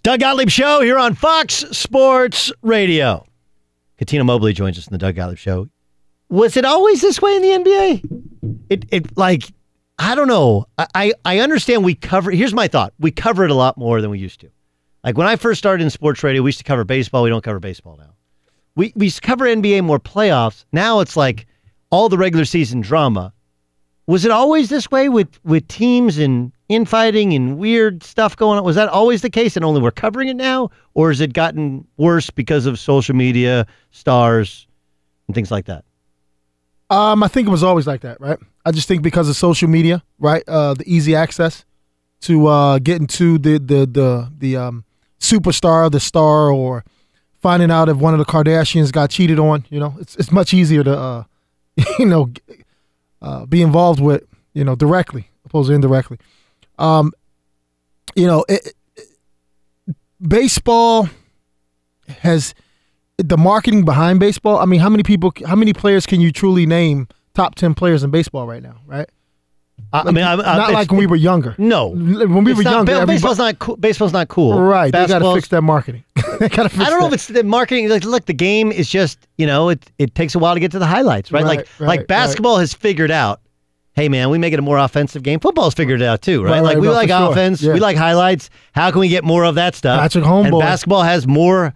Doug Gottlieb Show here on Fox Sports Radio. Cuttino Mobley joins us in the Doug Gottlieb Show. Was it always this way in the NBA? I don't know. I understand we cover. Here's my thought. We cover it a lot more than we used to. Like when I first started in sports radio, we used to cover baseball. We don't cover baseball now. We used to cover NBA more playoffs. Now it's like all the regular season drama. Was it always this way with teams and infighting and weird stuff going on? Was that always the case and only we're covering it now? Or has it gotten worse because of social media, stars, and things like that? I think it was always like that, right? I just think because of social media, right? The easy access to getting to the superstar, the star, or finding out if one of the Kardashians got cheated on. You know, it's much easier to be involved with, directly opposed to indirectly. Baseball has the marketing behind baseball. I mean, how many players can you truly name top 10 players in baseball right now, right? Not like when we were younger. No. When we were younger. Baseball's not cool. Baseball's not cool. Right. They got to fix that marketing. I don't know if it's the marketing. Look, the game is just, it takes a while to get to the highlights, right? Like basketball has figured out, hey, man, we make it a more offensive game. Football's figured it out too, right? We like offense. Sure. Yeah. We like highlights. How can we get more of that stuff? Patrick Homeboy. And basketball has more.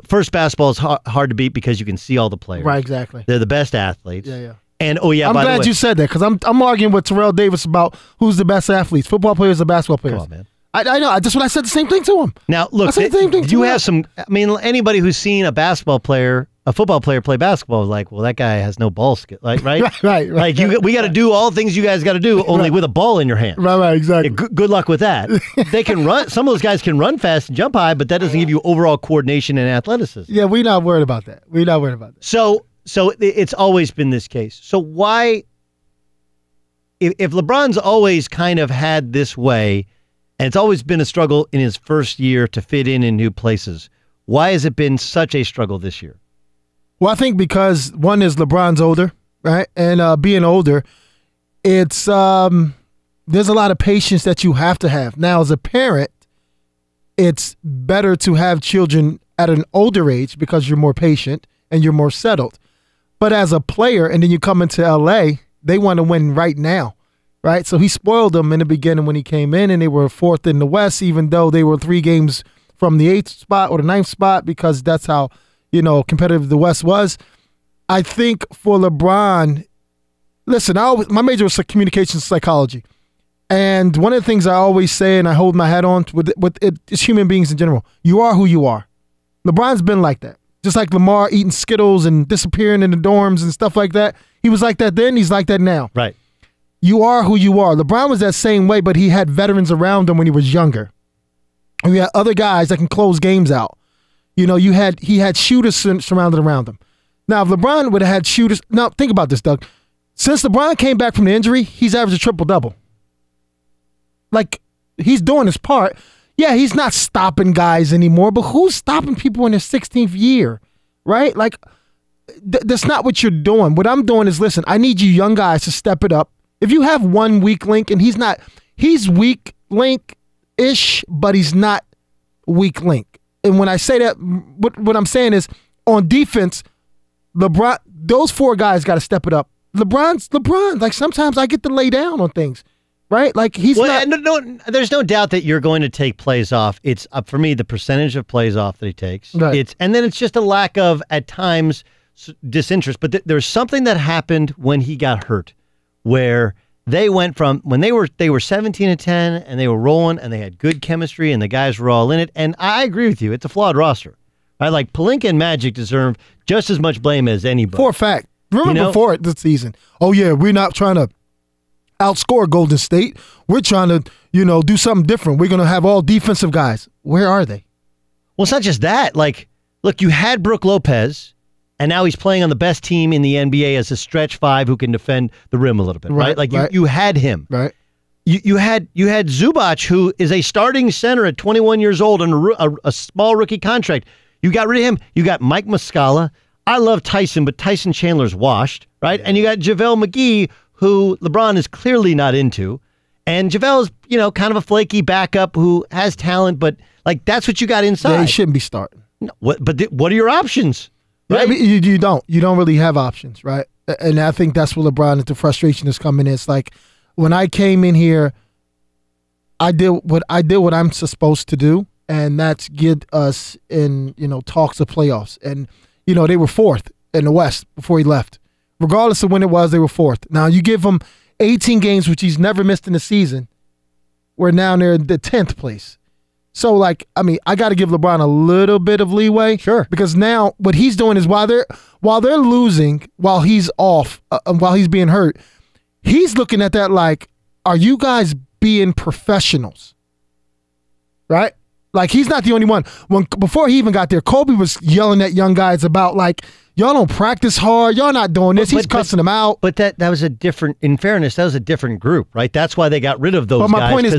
First, basketball is hard to beat because you can see all the players. Right, exactly. They're the best athletes. Yeah. And I'm glad you said that because I'm arguing with Terrell Davis about who's the best athletes, football players or basketball players. Come on, man. I know. That's what I said. The same thing to him. Now, look, you have some. I mean, anybody who's seen a football player play basketball is like, well, that guy has no ball skill, right? right. Like we got to do all the things you guys got to do, only with a ball in your hand. Right, exactly. Good luck with that. They can run. Some of those guys can run fast and jump high, but that doesn't give you overall coordination and athleticism. Yeah, we're not worried about that. So it's always been this case. So why, if LeBron's always kind of had this way, and it's always been a struggle in his first year to fit in new places, why has it been such a struggle this year? Well, I think because one is LeBron's older, right? And being older, it's there's a lot of patience that you have to have. Now, as a parent, it's better to have children at an older age because you're more patient and you're more settled. But as a player, and then you come into LA, they want to win right now, right? So he spoiled them in the beginning when he came in, and they were fourth in the West, even though they were 3 games from the 8th spot or the 9th spot, because that's how competitive the West was. I think for LeBron, listen, my major was communications psychology. And one of the things I always say, and I hold my hat on with it, is human beings in general. You are who you are. LeBron's been like that. Just like Lamar eating Skittles and disappearing in the dorms and stuff like that. He was like that then, he's like that now. Right. You are who you are. LeBron was that same way, but he had veterans around him when he was younger. We had other guys that can close games out. He had shooters surrounded around him. Now, if LeBron would have had shooters... Now, think about this, Doug. Since LeBron came back from the injury, he's averaged a triple-double. Like, he's doing his part. Yeah, he's not stopping guys anymore, but who's stopping people in their 16th year, right? Like, that's not what you're doing. What I'm doing is, listen, I need you young guys to step it up. If you have one weak link, and he's weak link-ish, but he's not weak link. And when I say that, what I'm saying is, on defense, LeBron, those 4 guys got to step it up. LeBron's LeBron. Like, sometimes I get to lay down on things, right? Like, he's not. No, there's no doubt that you're going to take plays off. It's, for me, the percentage of plays off that he takes. Right. And then it's just a lack of, at times, disinterest. But there's something that happened when he got hurt, where they went from when they were 17-10 and they were rolling and they had good chemistry and the guys were all in it. And I agree with you. It's a flawed roster. Right? Like Pelinka and Magic deserve just as much blame as anybody. For a fact. Remember before this season, oh yeah, we're not trying to outscore Golden State. We're trying to, do something different. We're going to have all defensive guys. Where are they? Well, it's not just that. Like, look, you had Brook Lopez, and now he's playing on the best team in the NBA as a stretch 5 who can defend the rim a little bit, right? Like, you had him. Right. You had Zubac, who is a starting center at 21 years old on a small rookie contract. You got rid of him. You got Mike Muscala. I love Tyson, but Tyson Chandler's washed, right? And you got JaVale McGee, who LeBron is clearly not into. And JaVale's, kind of a flaky backup who has talent, but like that's what you got inside. Yeah, he shouldn't be starting. No, what are your options? Right? Yeah, you don't really have options, right? And I think that's where LeBron, the frustration is coming in. It's like when I came in here, I did what I'm supposed to do, and that's get us in talks of playoffs. And they were fourth in the West before he left. Regardless of when it was, they were fourth. Now you give him 18 games, which he's never missed in the season. We're now near the 10th place. So, I got to give LeBron a little bit of leeway. Sure. Because now what he's doing is while they're losing, while he's off, while he's being hurt, he's looking at that like, are you guys being professionals? Right? Like, he's not the only one. Before he even got there, Kobe was yelling at young guys about, like, y'all don't practice hard. Y'all not doing this. He's cussing them out. But that was a different, in fairness, that was a different group, right? That's why they got rid of those guys. But my point is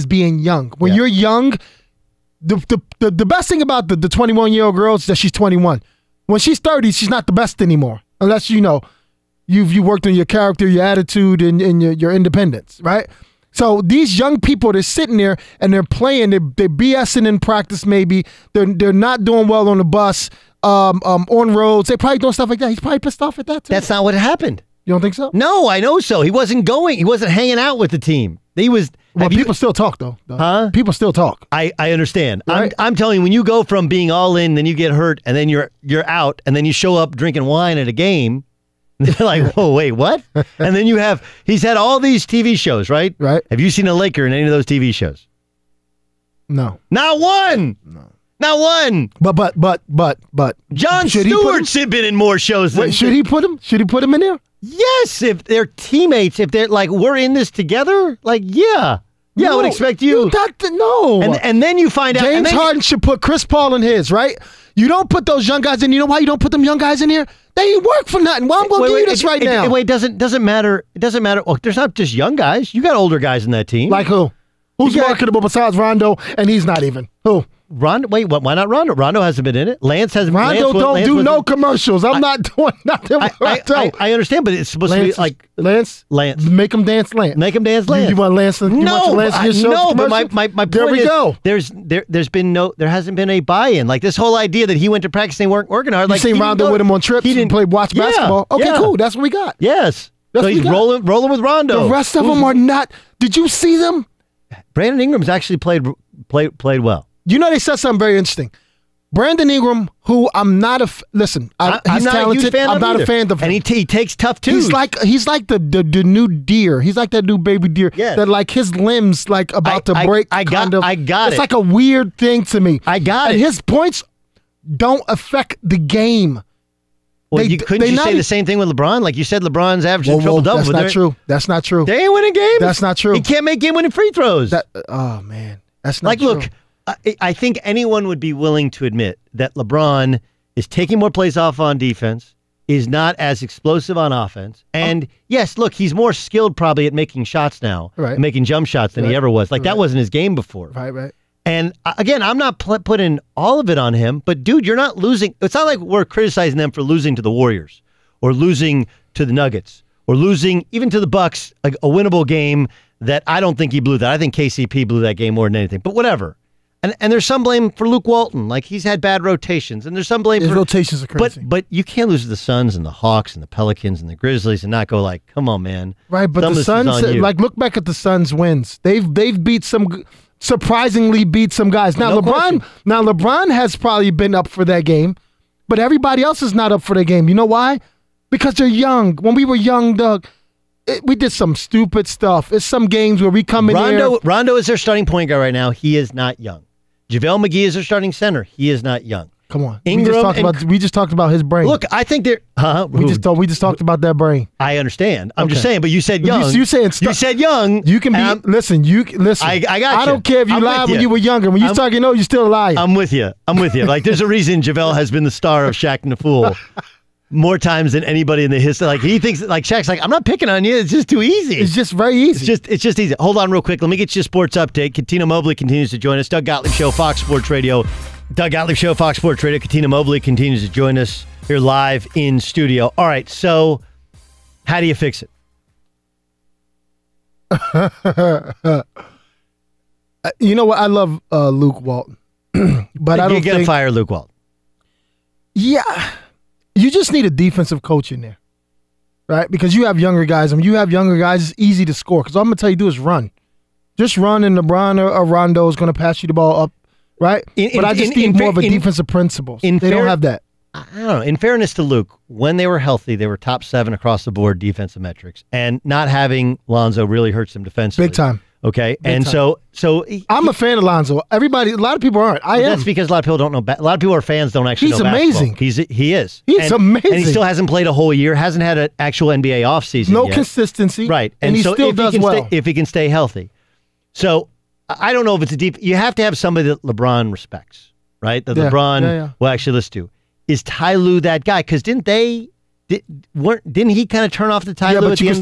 being young. When you're young, the best thing about the 21-year-old girl is that she's 21. When she's 30, she's not the best anymore. Unless, you've worked on your character, your attitude, and your independence, right? So these young people, they're sitting there and they're playing. They're BSing in practice maybe. They're not doing well on the bus. On roads, they probably doing stuff like that. He's probably pissed off at that too. That's not what happened. You don't think so? No, I know so. He wasn't going. He wasn't hanging out with the team. He was. Well, people still talk though. Huh? People still talk. I understand. Right? I'm telling you, when you go from being all in, then you get hurt, and then you're out, and then you show up drinking wine at a game. They're like, whoa, wait, what? And then he's had all these TV shows, right? Right. Have you seen a Laker in any of those TV shows? No. Not one. No. Not one. But Jon Stewart's been in more shows than. Should he put him? Should he put him in there? Yes, if they're teammates, if they're like, we're in this together, like, yeah. Yeah, I would expect you. No. And then you find out. James Harden should put Chris Paul in his, right? You don't put those young guys in. You know why you don't put them young guys in here? They ain't work for nothing. Well, I'm going to give you this right now. Wait, doesn't matter. It doesn't matter. Well, there's not just young guys. You got older guys in that team. Like who? Who's marketable besides Rondo? And he's not even. Who? Rondo. Wait, why not Rondo? Rondo hasn't been in it. Lance hasn't. Rondo don't do no commercials. I'm not doing nothing with Rondo. I understand, but it's supposed to be like Lance. Make him dance, Lance. You want Lance? You want Lance in your show? No, but my point there we is, go. There hasn't been a buy-in. Like this whole idea that he went to practice and weren't working hard. You like seen Rondo with him on trips and watch basketball. Okay, cool. That's what we got. Yes. So he's rolling with Rondo. The rest of them are not. Did you see them? Brandon Ingram's actually played well. You know, they said something very interesting. Brandon Ingram, who I'm not a listen, he's talented. I'm not a fan of him, and he takes tough twos. He's like the new deer. He's like that new baby deer. Yeah. That like his limbs like about to break. I got it. It's like a weird thing to me. I got it. And his points don't affect the game. Well, couldn't you say the same thing with LeBron? Like you said, LeBron's averaging triple-double. That's not true. That's not true. They ain't winning games. That's not true. He can't make game-winning free throws. Oh, man. That's not true. Look, I think anyone would be willing to admit that LeBron is taking more plays off on defense, is not as explosive on offense. And, yes, look, he's more skilled probably at making shots now, making jump shots than he ever was. Like, that wasn't his game before. Right. And again, I'm not putting all of it on him, but dude, you're not losing. It's not like we're criticizing them for losing to the Warriors or losing to the Nuggets or losing even to the Bucks, a winnable game that I don't think he blew that. I think KCP blew that game more than anything, but whatever. And there's some blame for Luke Walton. Like he's had bad rotations, and there's some blame for rotations are crazy. But you can't lose to the Suns and the Hawks and the Pelicans and the Grizzlies and not go like, come on, man. Right, but the Suns, like look back at the Suns' wins. They've beat some. Surprisingly beat some guys. Now LeBron has probably been up for that game, but everybody else is not up for the game. You know why? Because they're young. When we were young, Doug, we did some stupid stuff. It's some games where we come in here. Rondo is their starting point guard right now. He is not young. JaVale McGee is their starting center. He is not young. Come on. We just talked about his brain. Look, I think they're we just talked about that brain. I understand. I'm just saying, but you said young. You said young. You can be listen. I got you. I don't care if you lied when you were younger. When you start getting old, you're still a liar. I'm with you. Like there's a reason JaVale has been the star of Shaq and the Fool more times than anybody in the history. Like he thinks like Shaq's like, I'm not picking on you. It's just too easy. It's just very easy. It's just easy. Hold on real quick. Let me get you a sports update. Cuttino Mobley continues to join us. Doug Gottlieb Show, Fox Sports Radio. Doug Gottlieb Show, Fox Sports Radio. Cuttino Mobley continues to join us here live in studio. All right, so how do you fix it? You know what? I love Luke Walton, but I don't. You gotta fire Luke Walton. Yeah, you just need a defensive coach in there, right? Because you have younger guys. And when you have younger guys, it's easy to score. Because all I'm gonna tell you to do is run, just run, and LeBron or Rondo is gonna pass you the ball up, right? But I just need more of a defensive principles. They don't have that. I don't know. In fairness to Luke, when they were healthy, they were top 7 across the board defensive metrics, and not having Lonzo really hurts them defensively. Big time. Okay, Big and time. so I'm a fan of Lonzo. A lot of people aren't. I am. That's because a lot of people don't know. A lot of people are fans, don't actually know basketball. He's amazing. He is. He's amazing. And he still hasn't played a whole year. Hasn't had an actual NBA offseason. No yet. consistency. Right, and he so still does well if he can stay healthy. So I don't know if it's a deep. You have to have somebody that LeBron respects, right? That LeBron will actually listen to. Is Ty Lue that guy? Because didn't he kind of turn off the Ty Lue at the end?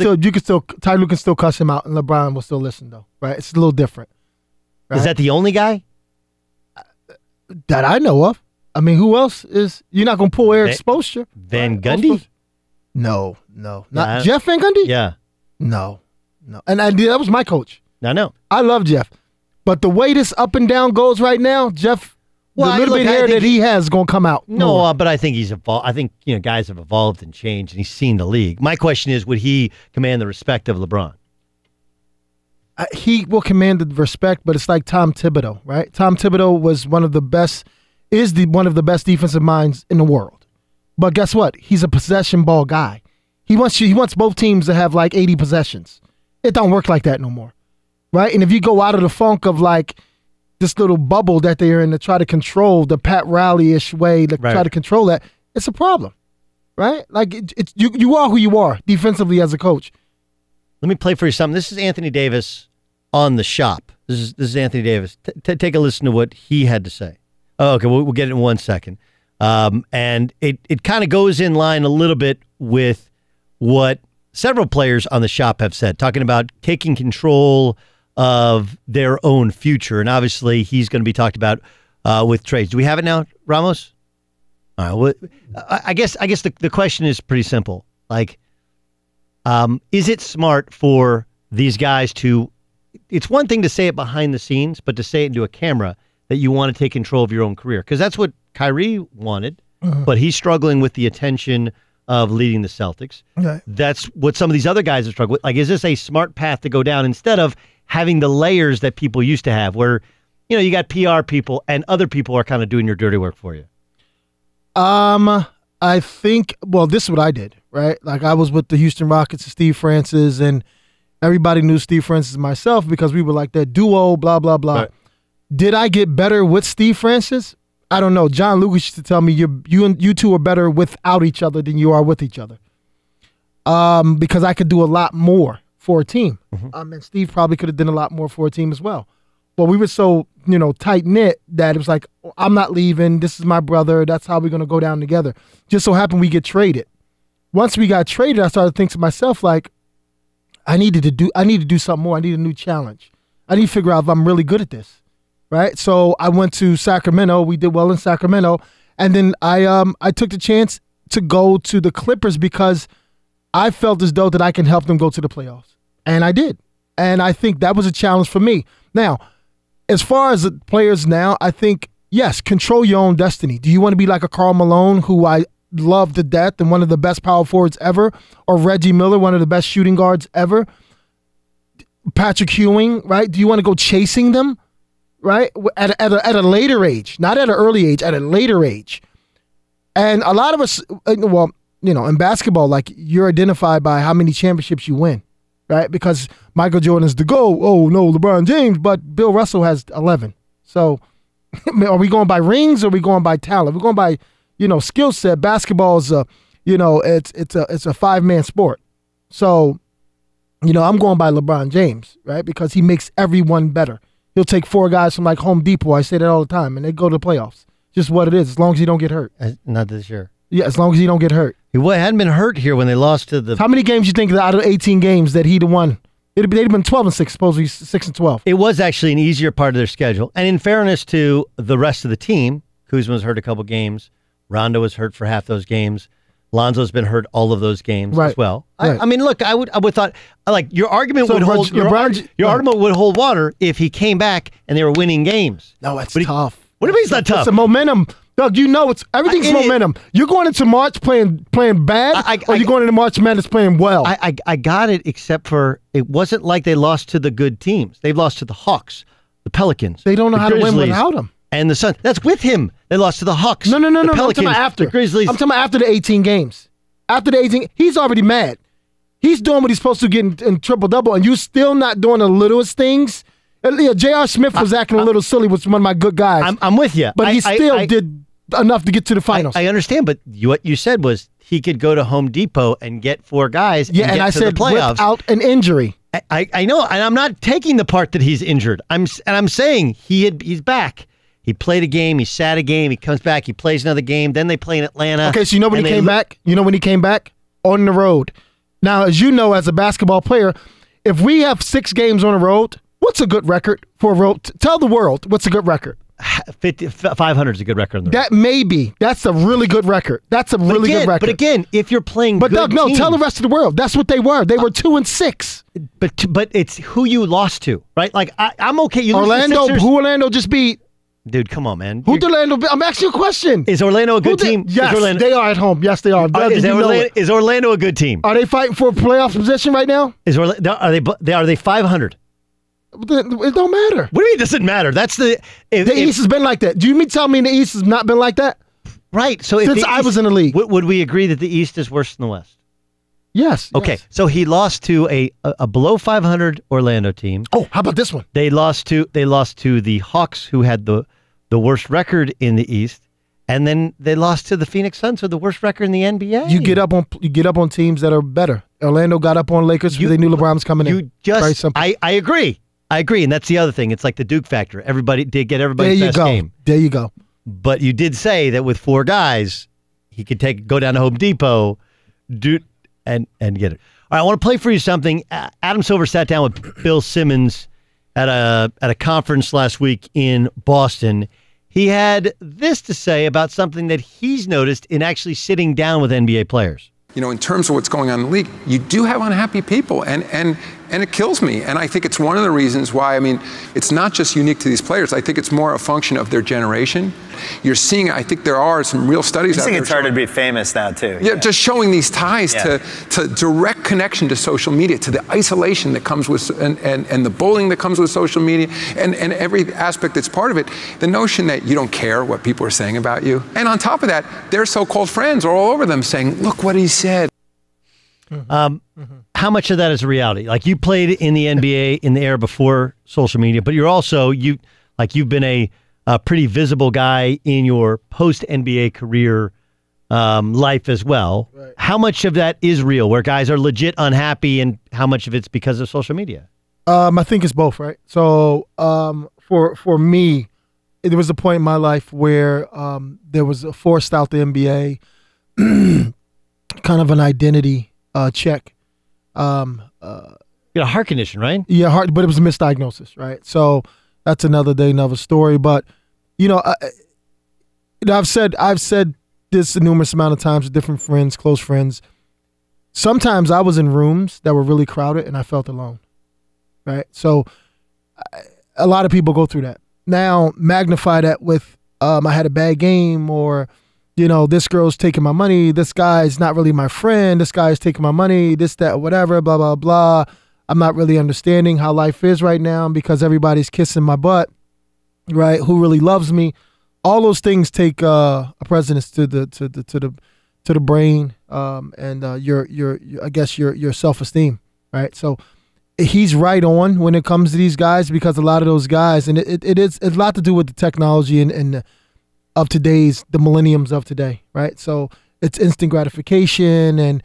Ty Lue can still cuss him out, and LeBron will still listen though, right? It's a little different. Right? Is that the only guy that I know of? I mean, who else is? You're not gonna pull Eric Spoelstra? Van Gundy? No, not Jeff Van Gundy. Yeah, no, and that was my coach. I know. I love Jeff, but the way this up and down goes right now, Jeff. Well, the little bit hair that he has is going to come out. No, but I think he's evolved. I think guys have evolved and changed, and he's seen the league. My question is, would he command the respect of LeBron? He will command the respect, but it's like Tom Thibodeau, right? Tom Thibodeau was one of the best defensive minds in the world. But guess what? He's a possession ball guy. He wants both teams to have like 80 possessions. It don't work like that no more, right? And if you go out of the funk of like this little bubble that they're in to try to control the Pat Riley-ish way to try to control that, it's a problem, right? Like you are who you are defensively as a coach. Let me play for you something. This is Anthony Davis on The Shop. This is Anthony Davis. Take a listen to what he had to say. Oh, okay, we'll get it in 1 second. And it kind of goes in line a little bit with what several players on The Shop have said, talking about taking control of their own future. And obviously, he's going to be talked about with trades. Do we have it now, Ramos? All right. Well, I guess the question is pretty simple. Like, is it smart for these guys to? It's one thing to say it behind the scenes, but to say it into a camera that you want to take control of your own career, because that's what Kyrie wanted, but he's struggling with the attention of leading the Celtics. Okay. That's what some of these other guys are struggling with. Like, is this a smart path to go down instead of having the layers that people used to have where, you got PR people and other people are kind of doing your dirty work for you? I think, this is what I did, right? Like, I was with the Houston Rockets and Steve Francis, and everybody knew Steve Francis and myself because we were like that duo, blah, blah, blah. Right. Did I get better with Steve Francis? I don't know. John Lucas used to tell me you two are better without each other than you are with each other. Because I could do a lot more for a team. And Steve probably could have done a lot more for a team as well. But we were so, tight-knit that it was like, I'm not leaving. This is my brother. That's how we're going to go down together. Just so happened we get traded. Once we got traded, I started thinking to myself, like, I need to do something more. I need a new challenge. I need to figure out if I'm really good at this, right? So I went to Sacramento. We did well in Sacramento. And then I took the chance to go to the Clippers because I felt as though that I can help them go to the playoffs. And I did. And I think that was a challenge for me. Now, as far as the players now, I think, yes, control your own destiny. Do you want to be like a Karl Malone, who I love to death and one of the best power forwards ever, or Reggie Miller, one of the best shooting guards ever? Patrick Ewing, right? Do you want to go chasing them, right? At a later age, not at an early age, at a later age. And a lot of us, in basketball, like, you're identified by how many championships you win, right? Because Michael Jordan's the GOAT. Oh, no, LeBron James, but Bill Russell has 11. So are we going by rings or are we going by talent? We're going by, skill set. Basketball is it's a five-man sport. So, I'm going by LeBron James, right? Because he makes everyone better. He'll take 4 guys from like Home Depot. I say that all the time, and they go to the playoffs. Just what it is, as long as you don't get hurt. Not this year. Yeah, as long as you don't get hurt. He hadn't been hurt here when they lost to the... How many games you think out of 18 games that he'd have won? They'd have been 12-6, supposedly 6-12. It was actually an easier part of their schedule. And in fairness to the rest of the team, Kuzma was hurt a couple games. Rondo was hurt for half those games. Lonzo's been hurt all of those games Right. as well. Right. I mean, look, I would thought like your argument So would hold LeBron- your argument would hold water if he came back and they were winning games. No, it's But tough. What do you mean it's not tough? It's a momentum. Doug, you know everything's momentum. You're going into March playing bad, or you're going into March Madness playing well. I got it, except for it wasn't like they lost to the good teams. They've lost to the Hawks, the Pelicans. They don't know the how to win Grizzlies, without him. And the Suns. That's with him. They lost to the Hawks. No. The I'm Pelicans, talking about after. the Grizzlies. I'm talking about after the 18 games. After the 18, he's already mad. He's doing what he's supposed to get in triple-double, and you still not doing the littlest things. Yeah, J.R. Smith was acting a little silly, which was one of my good guys. I'm with you. But he still did enough to get to the finals. I understand, but what you said was he could go to Home Depot and get 4 guys and get I to said the playoffs. without an injury. I know, and I'm not taking the part that he's injured. I'm saying he's back. He played a game, he sat a game, he comes back, he plays another game, then they play in Atlanta. Okay, so you know when he came back? You know when he came back? On the road. Now, as you know, as a basketball player, if we have 6 games on the road, what's a good record for a road? Tell the world what's a good record. 500 is a good record on the road. That may be. That's a really good record. That's a really good record. But again, if you're playing But good Doug, no, teams, tell the rest of the world. That's what they were. They were 2-6. But it's who you lost to, right? Like, I'm okay. You lose to the Orlando, Sixers. who Orlando just beat? Dude, come on, man. Who did Orlando beat? I'm asking you a question. Is Orlando a good team? Yes, they are at home. Yes, they are. Doug, Is Orlando a good team? Are they fighting for a playoff position right now? Are they 500? It don't matter. What do you mean it doesn't matter? That's the East has been like that. Do you mean tell me the East has not been like that? Right. So since I was in the league, would we agree that the East is worse than the West? Yes. Okay. Yes. So he lost to a below 500 Orlando team. Oh, how about this one? They lost to the Hawks, who had the worst record in the East, and then they lost to the Phoenix Suns, who had the worst record in the NBA. You get up on teams that are better. Orlando got up on Lakers because they knew LeBron was coming in. Very simple. I agree. And that's the other thing. It's like the Duke factor. Everybody did get everybody's best game. There you go. But you did say that with 4 guys, he could go down to Home Depot, and get it. All right, I want to play for you something. Adam Silver sat down with Bill Simmons at a conference last week in Boston. He had this to say about something that he's noticed in actually sitting down with NBA players. You know, in terms of what's going on in the league, you do have unhappy people, and it kills me. And I think it's one of the reasons why, I mean, it's not just unique to these players. I think it's more a function of their generation. You're seeing, I think there are some real studies out there. I think it's hard to be famous now, too. Yeah, just showing these ties to direct connection to social media, to the isolation that comes with, and the bullying that comes with social media, and every aspect that's part of it. The notion that you don't care what people are saying about you. And on top of that, their so-called friends are all over them saying, look what he said. How much of that is a reality? Like, you played in the NBA in the era before social media, but you're also, you've been a pretty visible guy in your post-NBA career life as well. Right. How much of that is real, where guys are legit unhappy, and how much of it's because of social media? I think it's both, right? So for me, there was a point in my life where there was a forced out the NBA, kind of an identity check. You got a heart condition, right? Yeah, heart, but it was a misdiagnosis, right? So that's another day, another story. But I've said this a numerous amount of times with different friends, close friends. Sometimes I was in rooms that were really crowded and I felt alone, right? So a lot of people go through that. Now magnify that with I had a bad game, or this girl's taking my money, this guy's not really my friend, this guy's taking my money, this, that, whatever, blah, blah, blah. I'm not really understanding how life is right now because everybody's kissing my butt, right? Who really loves me? All those things take a precedence to the brain, and your I guess your self-esteem, right? So he's right on when it comes to these guys, because a lot of those guys, and it's a lot to do with the technology and of today's, the millenniums of today, right? So it's instant gratification, and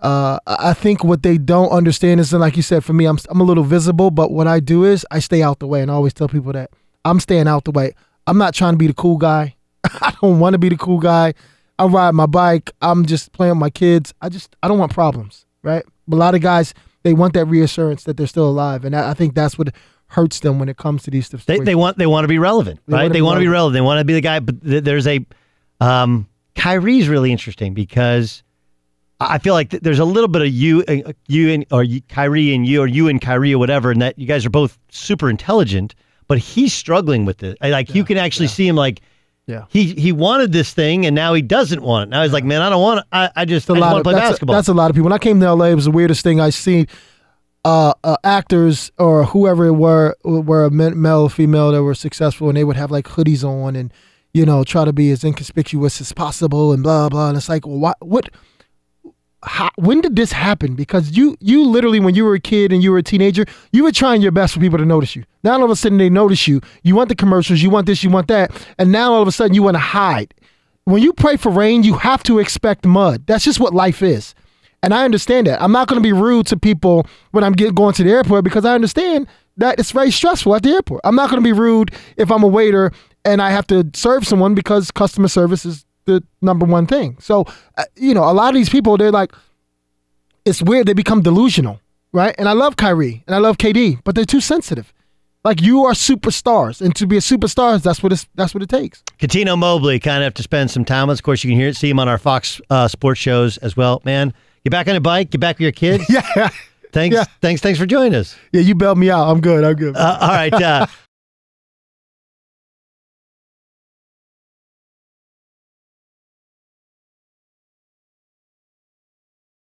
I think what they don't understand is, like you said, for me, I'm a little visible, but what I do is I stay out the way, and I always tell people that I'm staying out the way. I'm not trying to be the cool guy. I don't want to be the cool guy. I ride my bike. I'm just playing with my kids. I don't want problems, right? But a lot of guys, they want that reassurance that they're still alive, and I think that's what hurts them when it comes to these stuff. They want to be relevant, right? They want to be relevant. They want to be the guy. But there's a Kyrie's really interesting because I feel like there's a little bit of Kyrie and you and Kyrie or whatever, and that you guys are both super intelligent, but he's struggling with it. You can actually see him he wanted this thing and now he doesn't want it. Now he's like, man, I don't want it. I just want to play basketball. That's a lot of people. When I came to LA, it was the weirdest thing I seen. Actors or whoever it were a male or female that were successful, and they would have like hoodies on and try to be as inconspicuous as possible and blah blah. And it's like, well, when did this happen? Because you literally, when you were a kid and you were a teenager, you were trying your best for people to notice you. Now all of a sudden they notice you. You want the commercials, you want this, you want that, and now all of a sudden you want to hide. When you pray for rain, you have to expect mud. That's just what life is. And I understand that. I'm not going to be rude to people when I'm going to the airport because I understand that it's very stressful at the airport. I'm not going to be rude if I'm a waiter and I have to serve someone because customer service is the number one thing. So, a lot of these people, they're like, it's weird. They become delusional, right? And I love Kyrie and I love KD, but they're too sensitive. Like, you are superstars, and to be a superstar, that's what it takes. Cuttino, Mobley, kind of have to spend some time with. Of course, you can see him on our Fox sports shows as well. Man, get back on your bike, get back with your kids. Yeah. Thanks for joining us. Yeah, you bailed me out. I'm good. All right.